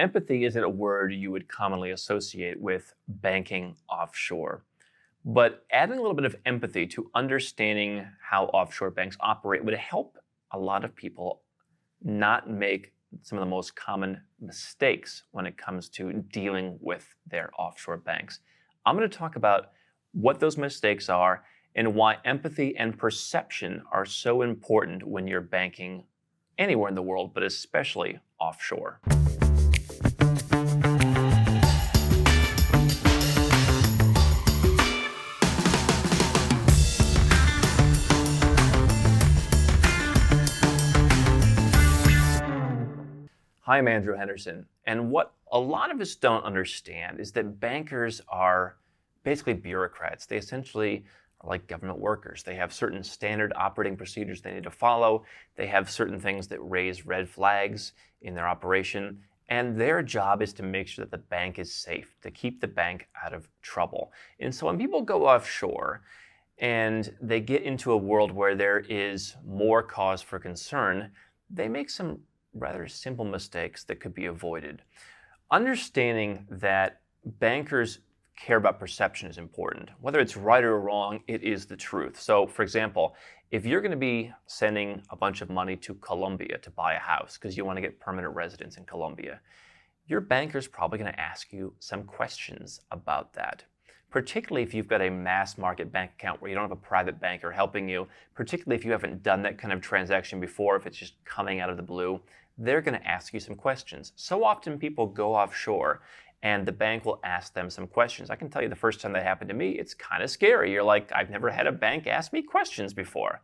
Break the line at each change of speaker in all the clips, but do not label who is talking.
empathy isn't a word you would commonly associate with banking offshore. But adding a little bit of empathy to understanding how offshore banks operate would help a lot of people not make some of the most common mistakes when it comes to dealing with their offshore banks. I'm going to talk about what those mistakes are and why empathy and perception are so important when you're banking anywhere in the world, but especially offshore. Hi, I'm Andrew Henderson, and what a lot of us don't understand is that bankers are basically bureaucrats. They essentially are like government workers. They have certain standard operating procedures they need to follow. They have certain things that raise red flags in their operation, and their job is to make sure that the bank is safe, to keep the bank out of trouble. And so when people go offshore and they get into a world where there is more cause for concern, they make some rather simple mistakes that could be avoided. Understanding that bankers care about perception is important. Whether it's right or wrong, it is the truth. So, for example, if you're going to be sending a bunch of money to Colombia to buy a house because you want to get permanent residence in Colombia, your banker's probably going to ask you some questions about that. Particularly if you've got a mass market bank account where you don't have a private banker helping you, particularly if you haven't done that kind of transaction before, if it's just coming out of the blue, they're going to ask you some questions. So often people go offshore and the bank will ask them some questions. I can tell you the first time that happened to me, it's kind of scary. You're like, I've never had a bank ask me questions before.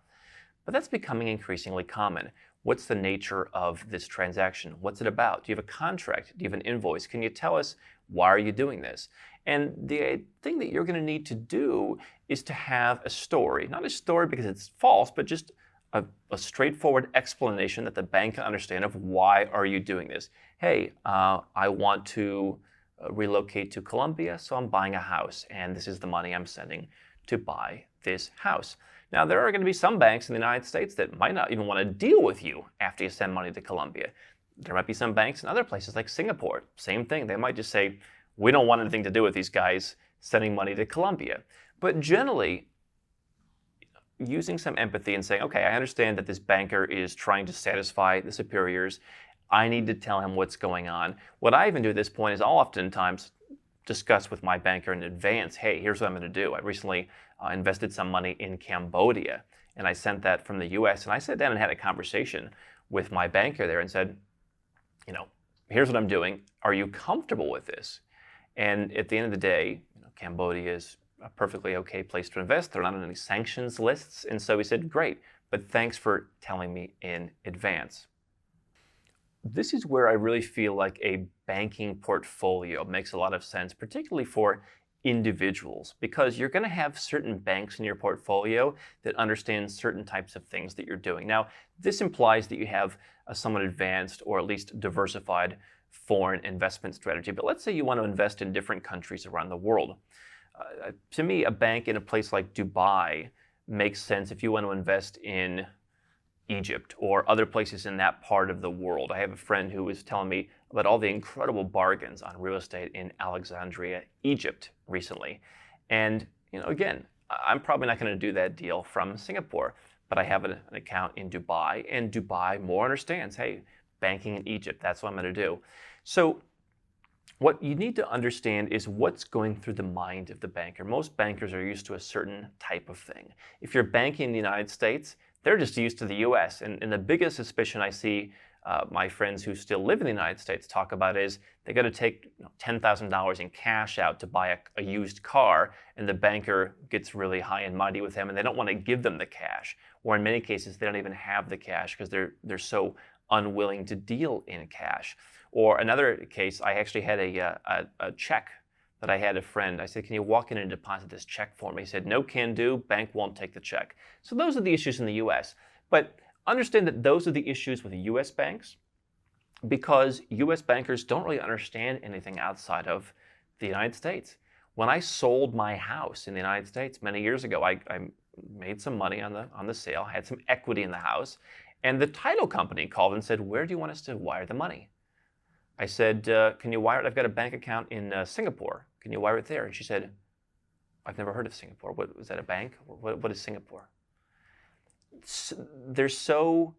But that's becoming increasingly common. What's the nature of this transaction? What's it about? Do you have a contract? Do you have an invoice? Can you tell us why are you doing this? And the thing that you're going to need to do is to have a story. Not a story because it's false, but just a straightforward explanation that the bank can understand of why are you doing this. Hey, I want to relocate to Colombia, so I'm buying a house, and this is the money I'm sending to buy this house. Now, there are going to be some banks in the United States that might not even want to deal with you after you send money to Colombia. There might be some banks in other places like Singapore. Same thing. They might just say, we don't want anything to do with these guys sending money to Colombia. But generally, using some empathy and saying, okay, I understand that this banker is trying to satisfy the superiors. I need to tell him what's going on. What I even do at this point is I'll oftentimes discuss with my banker in advance, hey, here's what I'm going to do. I recently invested some money in Cambodia, and I sent that from the US, and I sat down and had a conversation with my banker there and said, here's what I'm doing. Are you comfortable with this? And at the end of the day, Cambodia is a perfectly okay place to invest. They're not on any sanctions lists. And so he said, great, but thanks for telling me in advance. This is where I really feel like a banking portfolio makes a lot of sense, particularly for individuals, because you're going to have certain banks in your portfolio that understand certain types of things that you're doing. Now, this implies that you have a somewhat advanced or at least diversified foreign investment strategy. But let's say you want to invest in different countries around the world. To me, a bank in a place like Dubai makes sense if you want to invest in Egypt or other places in that part of the world. I have a friend who was telling me about all the incredible bargains on real estate in Alexandria, Egypt recently. And, again, I'm probably not going to do that deal from Singapore, but I have an account in Dubai, and Dubai more understands, hey, banking in Egypt, that's what I'm going to do. So what you need to understand is what's going through the mind of the banker. Most bankers are used to a certain type of thing. If you're banking in the United States, they're just used to the US. And the biggest suspicion I see my friends who still live in the United States talk about is they got to take $10,000 in cash out to buy a used car, and the banker gets really high and mighty with them, and they don't want to give them the cash. Or in many cases, they don't even have the cash because they're so unwilling to deal in cash. Or another case, I actually had a check that I had a friend. I said, can you walk in and deposit this check for me? He said, no, can do. Bank won't take the check. So those are the issues in the US. But understand that those are the issues with US banks because US bankers don't really understand anything outside of the United States. When I sold my house in the United States many years ago, I made some money on the sale, had some equity in the house, and the title company called and said, where do you want us to wire the money? I said, can you wire it? I've got a bank account in Singapore. Can you wire it there? And she said, I've never heard of Singapore. What, was that a bank? What is Singapore? They're so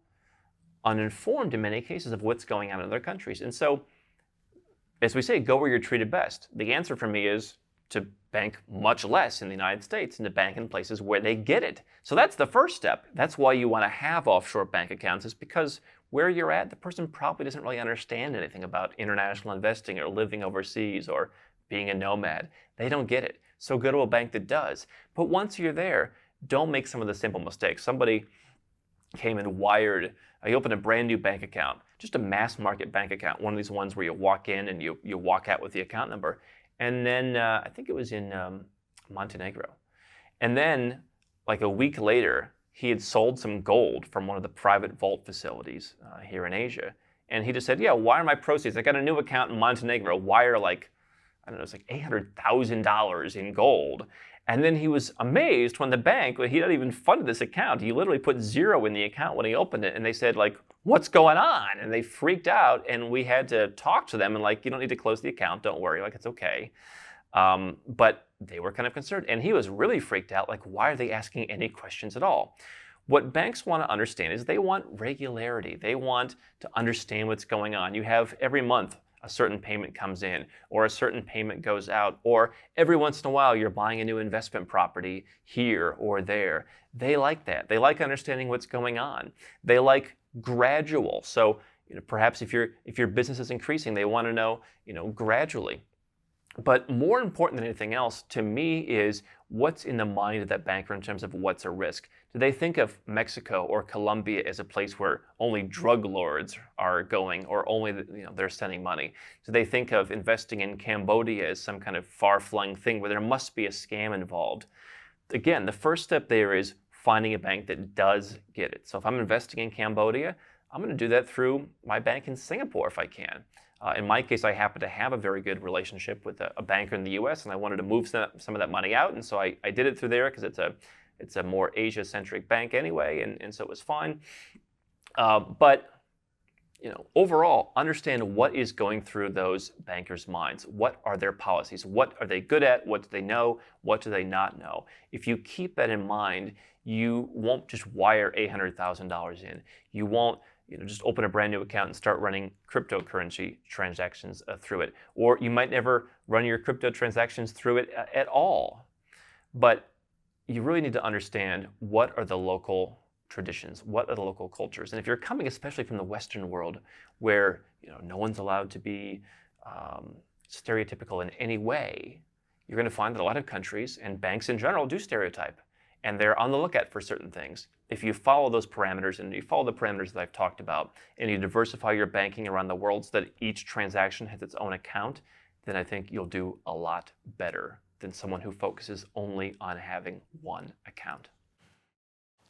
uninformed in many cases of what's going on in other countries. And so, as we say, go where you're treated best. The answer for me is to bank much less in the United States and to bank in places where they get it. So that's the first step. That's why you want to have offshore bank accounts, is because where you're at, the person probably doesn't really understand anything about international investing or living overseas or being a nomad. They don't get it. So go to a bank that does. But once you're there, don't make some of the simple mistakes. Somebody came and wired, I opened a brand new bank account, just a mass market bank account, one of these ones where you walk in and you walk out with the account number. And then I think it was in Montenegro. And then like a week later, he had sold some gold from one of the private vault facilities here in Asia. And he just said, yeah, wire my proceeds. I got a new account in Montenegro. Wire like, I don't know, it's like $800,000 in gold. And then he was amazed when the bank, he hadn't even funded this account. He literally put zero in the account when he opened it. And they said, like, what's going on? And they freaked out. And we had to talk to them and like, you don't need to close the account. Don't worry. Like, it's okay. But they were kind of concerned. And he was really freaked out. Like, why are they asking any questions at all? What banks want to understand is they want regularity. They want to understand what's going on. You have every month a certain payment comes in, or a certain payment goes out, or every once in a while you're buying a new investment property here or there. They like that. They like understanding what's going on. They like gradual. So perhaps if your business is increasing, they want to know gradually. But more important than anything else, to me, is what's in the mind of that banker in terms of what's a risk. Do they think of Mexico or Colombia as a place where only drug lords are going, or only they're sending money? Do they think of investing in Cambodia as some kind of far-flung thing where there must be a scam involved? Again, the first step there is finding a bank that does get it. So if I'm investing in Cambodia, I'm going to do that through my bank in Singapore if I can. In my case, I happen to have a very good relationship with a banker in the U.S., and I wanted to move some of that money out, and so I did it through there because it's a more Asia-centric bank anyway, and so it was fine. But overall, understand what is going through those bankers' minds. What are their policies? What are they good at? What do they know? What do they not know? If you keep that in mind, you won't just wire $800,000 in. You won't just open a brand new account and start running cryptocurrency transactions through it. Or you might never run your crypto transactions through it at all. But you really need to understand what are the local traditions, what are the local cultures. And if you're coming especially from the Western world, where no one's allowed to be stereotypical in any way, you're going to find that a lot of countries and banks in general do stereotype. And they're on the lookout for certain things. If you follow those parameters, and you follow the parameters that I've talked about, and you diversify your banking around the world so that each transaction has its own account, then I think you'll do a lot better than someone who focuses only on having one account.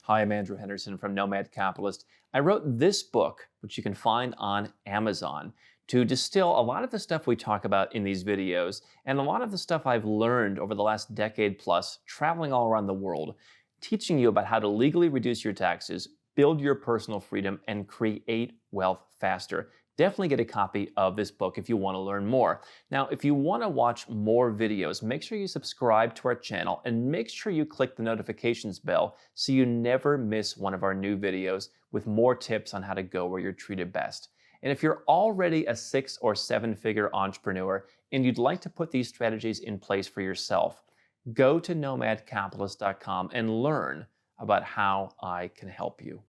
Hi, I'm Andrew Henderson from Nomad Capitalist. I wrote this book, which you can find on Amazon, to distill a lot of the stuff we talk about in these videos and a lot of the stuff I've learned over the last decade plus traveling all around the world, teaching you about how to legally reduce your taxes, build your personal freedom, and create wealth faster. Definitely get a copy of this book if you want to learn more. Now, if you want to watch more videos, make sure you subscribe to our channel and make sure you click the notifications bell so you never miss one of our new videos with more tips on how to go where you're treated best. And if you're already a 6- or 7-figure entrepreneur and you'd like to put these strategies in place for yourself, go to nomadcapitalist.com and learn about how I can help you.